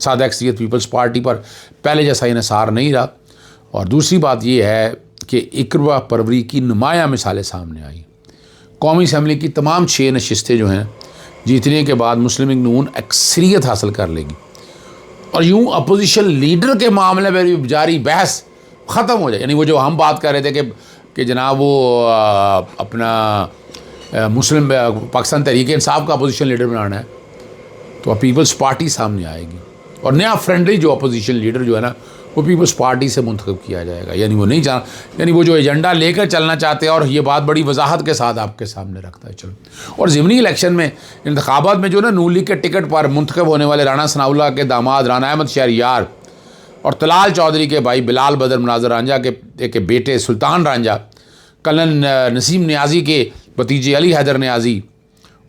سادہ اکثریت Peoples party پر پہلے جیسا انحصار نہیں رہا. اور دوسری بات یہ ہے کہ 21 فروری کی نمایاں مثالیں سامنے آئیں. قومی اسمبلی کی تمام 6 نشستیں جو ہیں جیتنے کے بعد مسلم لیگ نون اکثریت حاصل کر لے گی, اور یوں اپوزیشن لیڈر کے معاملے میں بھی جاری بحث ختم ہو جائے. یعنی وہ جو ہم بات کر رہے تھے کہ جناب وہ اپنا مسلم پاکستان تحریک انصاف کا اپوزیشن لیڈر بنانا ہے, تو اب پیپلز پارٹی سامنے آئے گی, اور نیا فرینڈلی جو اپوزیشن لیڈر جو ہے نا وہ پیپلز پارٹی سے منتخب کیا جائے گا. یعنی وہ نہیں یعنی وہ جو ایجنڈا لے کر چلنا چاہتے ہیں, اور یہ بات بڑی وضاحت کے ساتھ آپ کے سامنے رکھتا ہے. چلو, اور ضمنی الیکشن میں انتخابات میں جو نا نون لیگ کے ٹکٹ پر منتخب ہونے والے رانا ثناء اللہ کے داماد رانا احمد شہریار اور طلال چودھری کے بھائی بلال بدر مناظر رانجھا کے بیٹے سلطان رانجھا, کلن نسیم نیازی کے بھتیجے علی حیدر نیازی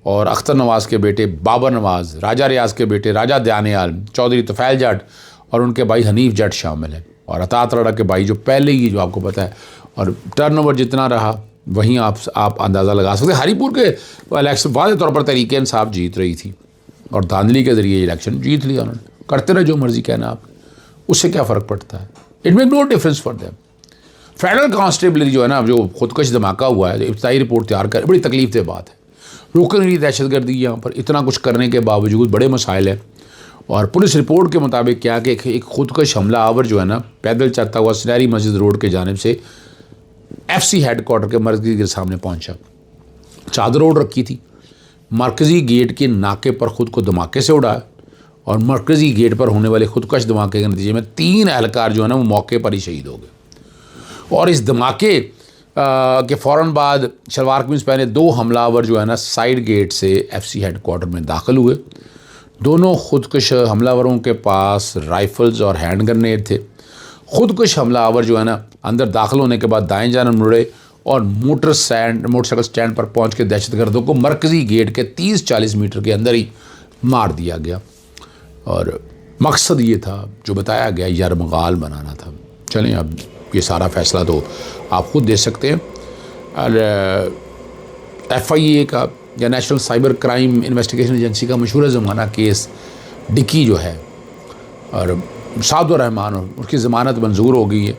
اور اختر نواز کے بیٹے بابر نواز, راجہ ریاض کے بیٹے راجہ دیانیال, چودھری طفیل جٹ اور ان کے بھائی حنیف جٹ شامل ہیں, اور اطاعت رڑا کے بھائی جو پہلے ہی جو آپ کو پتہ ہے. اور ٹرن اوور جتنا رہا وہیں آپ اندازہ لگا سکتے. ہری پور کے الیکشن واضح طور پر تحریک انصاف جیت رہی تھی, اور دھاندلی کے ذریعے الیکشن جیت لیا انہوں نے. کرتے رہے جو مرضی کہنا آپ, اس سے کیا فرق پڑتا ہے؟ It make no difference for them. Federal constabulary جو ہے نا, جو خودکش دھماکہ ہوا ہے, ابتدائی رپورٹ تیار کر, بڑی تکلیف دہ بات ہے. روکن رہی دہشت گردی یہاں پر اتنا کچھ کرنے کے باوجود بڑے مسائل ہیں. اور پولیس رپورٹ کے مطابق کیا کہ ایک خودکش حملہ آور جو ہے نا پیدل چلتا ہوا سنہری مسجد روڈ کی جانب سے ایف سی ہیڈ کوارٹر کے مرکزی کے سامنے پہنچا. چادر اوڑھ رکھی تھی, مرکزی گیٹ کے ناکے پر خود کو دھماکے سے اڑایا, اور مرکزی گیٹ پر ہونے والے خودکش دھماکے کے نتیجے میں 3 اہلکار جو ہے نا وہ موقع پر ہی شہید ہو گئے. اور اس دھماکے کے فوراً بعد شلوار قمیض پہنے 2 حملہ آور جو ہے نا سائیڈ گیٹ سے ایف سی ہیڈ کوارٹر میں داخل ہوئے. دونوں خودکش حملہ آوروں کے پاس رائفلز اور ہینڈ گرنیڈ تھے. خودکش حملہ آور جو ہے نا اندر داخل ہونے کے بعد دائیں جانب مڑے اور موٹر سائیکل سٹینڈ پر پہنچ کے دہشت گردوں کو مرکزی گیٹ کے 30-40 میٹر کے اندر ہی مار دیا گیا. اور مقصد یہ تھا جو بتایا گیا, یرمغال بنانا تھا. چلیں اب یہ سارا فیصلہ تو آپ خود دے سکتے ہیں. اور ایف آئی اے کا یا national cyber crime investigation agency کا مشہور زمانہ کیس ڈکی جو ہے, اور سعد الرحمان, اور اس کی ضمانت منظور ہو گئی ہے,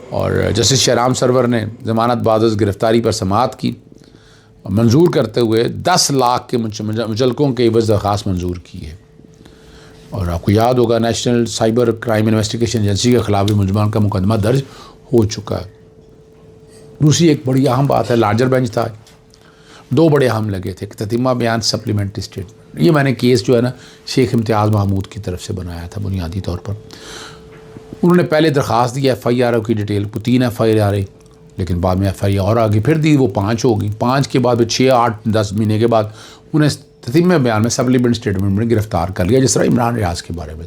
اور جسٹس شہرام سرور نے ضمانت بعد از گرفتاری پر سماعت کی, منظور کرتے ہوئے 10 لاکھ کے مچلقوں کے عوض درخواست منظور کی ہے. اور آپ کو یاد ہوگا national cyber crime investigation agency کے خلاف بھی ملزمان کا مقدمہ درج ہو چکا ہے. دوسری ایک بڑی اہم بات ہے, لارجر بینچ تھا, 2 بڑے اہم لگے تھے, تتیمہ بیان سپلیمنٹری اسٹیٹمنٹ. یہ میں نے کیس جو ہے نا شیخ امتیاز محمود کی طرف سے بنایا تھا بنیادی طور پر. انہوں نے پہلے درخواست دی ایف آئی آر کی ڈیٹیل کو, 3 ایف آئی آر, لیکن بعد میں ایف آئی آر آ گئی, پھر دی وہ 5 ہو گئی. 5 کے بعد 6, 8, 10 مہینے کے بعد انہیں تتیمہ بیان میں سپلیمنٹ اسٹیٹمنٹ میں گرفتار کر لیا, جس طرح عمران ریاض کے بارے میں.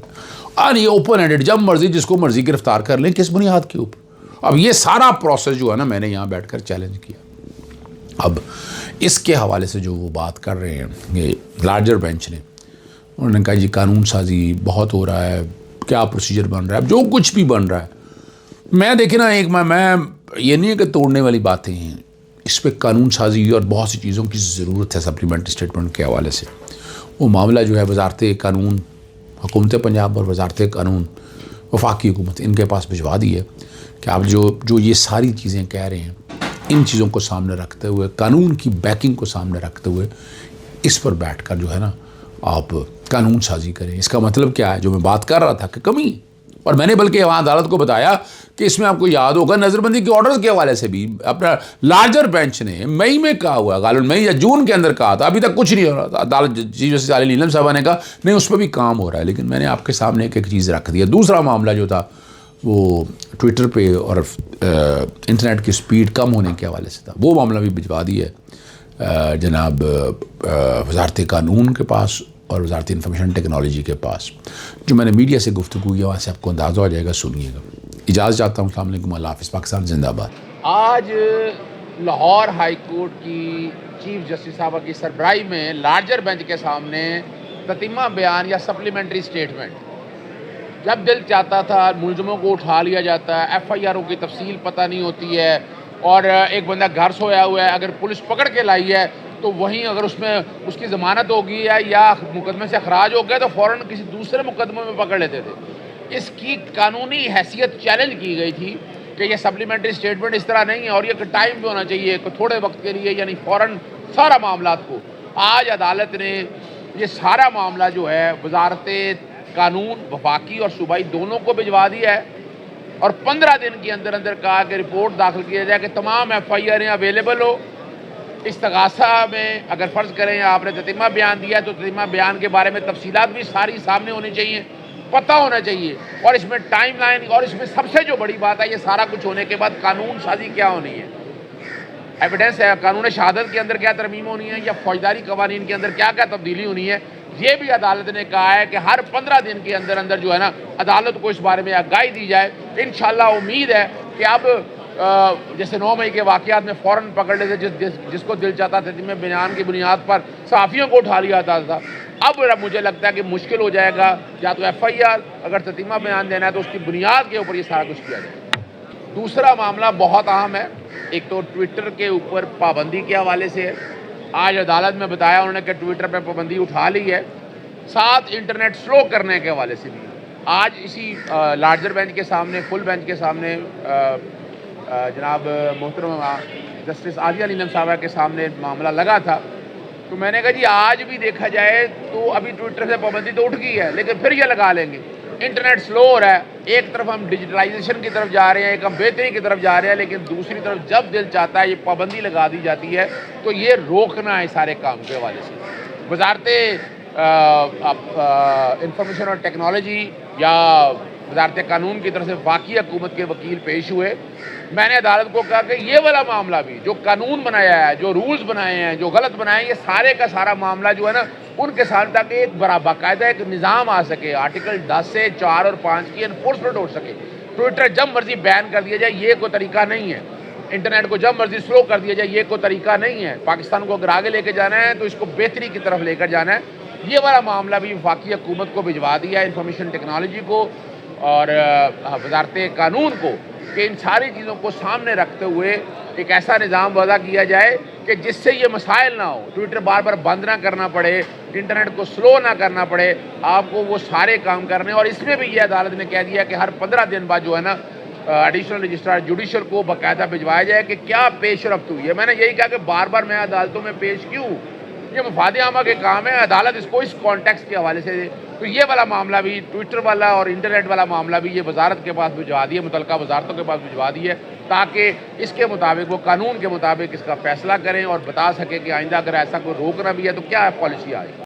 اور یہ اوپن ہینڈڈ, جب مرضی جس کو مرضی گرفتار کر لیں, کس بنیاد کے اوپر. اب یہ سارا پروسیس جو ہے نا میں نے یہاں بیٹھ کر چیلنج کیا. اب اس کے حوالے سے جو وہ بات کر رہے ہیں یہ لارجر بینچ نے, انہوں نے کہا جی قانون سازی بہت ہو رہا ہے, کیا پروسیجر بن رہا ہے, جو کچھ بھی بن رہا ہے. میں دیکھیں نا, ایک میں یہ نہیں ہے کہ توڑنے والی باتیں ہیں, اس پہ قانون سازی اور بہت سی چیزوں کی ضرورت ہے سپلیمنٹری اسٹیٹمنٹ کے حوالے سے. وہ معاملہ جو ہے وزارت قانون, حکومت پنجاب اور وزارت قانون وفاقی حکومت, ان کے پاس بھجوا دی ہے کہ آپ جو یہ ساری چیزیں کہہ رہے ہیں, ان چیزوں کو سامنے رکھتے ہوئے, قانون کی بیکنگ کو سامنے رکھتے ہوئے, اس پر بیٹھ کر جو ہے نا آپ قانون سازی کریں. اس کا مطلب کیا ہے, جو میں بات کر رہا تھا کہ کمی, اور میں نے بلکہ وہاں عدالت کو بتایا کہ اس میں آپ کو یاد ہوگا نظر بندی کے آرڈر کے حوالے سے بھی اپنا لارجر بینچ نے مئی میں کہا ہوا ہے, غالباً مئی یا جون کے اندر کہا تھا, ابھی تک کچھ نہیں ہو رہا تھا. عدالت چیف جسٹس علی نیلم صاحبہ نے کہا نہیں اس پہ بھی کام ہو رہا ہے, لیکن میں نے آپ کے سامنے ایک چیز رکھ دیا. دوسرا معاملہ جو تھا وہ ٹویٹر پہ اور انٹرنیٹ کی سپیڈ کم ہونے کے حوالے سے تھا, وہ معاملہ بھی بھجوا دی ہے جناب وزارت قانون کے پاس اور وزارت انفارمیشن ٹیکنالوجی کے پاس. جو میں نے میڈیا سے گفتگو کی وہاں سے آپ کو اندازہ ہو جائے گا, سنیے گا. اجازت چاہتا ہوں, السلام علیکم, اللہ حافظ, پاکستان زندہ باد. آج لاہور ہائی کورٹ کی چیف جسٹس صاحبہ کی سربراہی میں لارجر بینچ کے سامنے تتیمہ بیان یا سپلیمنٹری اسٹیٹمنٹ, جب دل چاہتا تھا ملزموں کو اٹھا لیا جاتا ہے, ایف آئی آروں کی تفصیل پتہ نہیں ہوتی ہے, اور ایک بندہ گھر سویا ہوا ہے, اگر پولیس پکڑ کے لائی ہے تو وہیں اگر اس میں اس کی ضمانت ہوگی یا مقدمے سے اخراج ہو گیا تو فوراً کسی دوسرے مقدمے میں پکڑ لیتے تھے۔ اس کی قانونی حیثیت چیلنج کی گئی تھی کہ یہ سپلیمنٹری اسٹیٹمنٹ اس طرح نہیں ہے اور یہ ٹائم بھی ہونا چاہیے تھوڑے وقت کے لیے، یعنی فوراً سارا معاملات کو۔ آج عدالت نے یہ سارا معاملہ جو ہے وزارت قانون وفاقی اور صوبائی دونوں کو بھجوا دیا ہے اور 15 دن کے اندر اندر کہا کہ رپورٹ داخل کیا جائے کہ تمام ایف آئی آریں اویلیبل ہو۔ استغاثہ میں اگر فرض کریں آپ نے تتمہ بیان دیا تو تتمہ بیان کے بارے میں تفصیلات بھی ساری سامنے ہونی چاہیے، پتہ ہونا چاہیے، اور اس میں ٹائم لائن، اور اس میں سب سے جو بڑی بات ہے یہ سارا کچھ ہونے کے بعد قانون سازی کیا ہونی ہے، ایویڈنس ہے، قانون شہادت کے اندر کیا ترمیم ہونی ہے یا فوجداری قوانین کے اندر کیا کیا تبدیلی ہونی ہے۔ یہ بھی عدالت نے کہا ہے کہ ہر 15 دن کے اندر اندر جو ہے نا عدالت کو اس بارے میں آگاہی دی جائے۔ انشاءاللہ امید ہے کہ اب جیسے 9 مئی کے واقعات میں فوراً پکڑ لیتے جس کو دل چاہتا تھا تتمہ بیان کی بنیاد پر صحافیوں کو اٹھا لیا جاتا تھا، اب مجھے لگتا ہے کہ مشکل ہو جائے گا، یا تو ایف آئی آر اگر تتمہ بیان دینا ہے تو اس کی بنیاد کے اوپر یہ سارا کچھ کیا جائے۔ دوسرا معاملہ بہت اہم ہے، ایک تو ٹویٹر کے اوپر پابندی کے حوالے سے ہے۔ آج عدالت میں بتایا انہوں نے کہ ٹویٹر پہ پابندی اٹھا لی ہے، ساتھ انٹرنیٹ سلو کرنے کے حوالے سے بھی۔ آج اسی لارجر بینچ کے سامنے، فل بینچ کے سامنے جناب محترم جسٹس عالیہ نیلم صاحبہ کے سامنے معاملہ لگا تھا، تو میں نے کہا جی آج بھی دیکھا جائے تو ابھی ٹویٹر سے پابندی تو اٹھ گئی ہے لیکن پھر یہ لگا لیں گے۔ انٹرنیٹ سلو ہو رہا ہے، ایک طرف ہم ڈیجیٹلائزیشن کی طرف جا رہے ہیں، ایک ہم بہتری کی طرف جا رہے ہیں، لیکن دوسری طرف جب دل چاہتا ہے یہ پابندی لگا دی جاتی ہے تو یہ روکنا ہے سارے کام کے حوالے سے۔ وزارت انفارمیشن اور ٹیکنالوجی یا وزارت قانون کی طرف سے واقعی حکومت کے وکیل پیش ہوئے، میں نے عدالت کو کہا کہ یہ والا معاملہ بھی جو قانون بنایا ہے، جو رولز بنائے ہیں، جو غلط بنائے ہیں، یہ سارے کا سارا معاملہ جو ہے نا ان کے ساتھ تاکہ ایک باقاعدہ ایک نظام آ سکے، آرٹیکل 10 سے 4 اور 5 کی انفورسمنٹ ہو سکے۔ ٹویٹر جب مرضی بین کر دیا جائے یہ کوئی طریقہ نہیں ہے، انٹرنیٹ کو جب مرضی سلو کر دیا جائے یہ کوئی طریقہ نہیں ہے۔ پاکستان کو اگر آگے لے کے جانا ہے تو اس کو بہتری کی طرف لے کر جانا ہے۔ یہ والا معاملہ بھی وفاقی حکومت کو بھجوا دیا ہے، انفارمیشن ٹیکنالوجی کو اور وزارت قانون کو، کہ ان ساری چیزوں کو سامنے رکھتے ہوئے ایک ایسا نظام وضع کیا جائے کہ جس سے یہ مسائل نہ ہو، ٹویٹر بار بار بند نہ کرنا پڑے، انٹرنیٹ کو سلو نہ کرنا پڑے، آپ کو وہ سارے کام کرنے۔ اور اس میں بھی یہ عدالت نے کہہ دیا کہ ہر 15 دن بعد جو ہے نا ایڈیشنل رجسٹرار جوڈیشل کو باقاعدہ بھجوایا جائے کہ کیا پیش رفت ہوئی ہے۔ میں نے یہی کہا کہ بار بار میں عدالتوں میں پیش کیوں، یہ مفاد عامہ کے کام ہے، عدالت اس کو اس کانٹیکسٹ کے حوالے سے۔ تو یہ والا معاملہ بھی، ٹویٹر والا اور انٹرنیٹ والا معاملہ بھی یہ وزارت کے پاس بھجوا دیے، متعلقہ وزارتوں کے پاس بھجوا دیے، تاکہ اس کے مطابق وہ قانون کے مطابق اس کا فیصلہ کریں اور بتا سکیں کہ آئندہ اگر ایسا کوئی روکنا بھی ہے تو کیا پالیسی آئے۔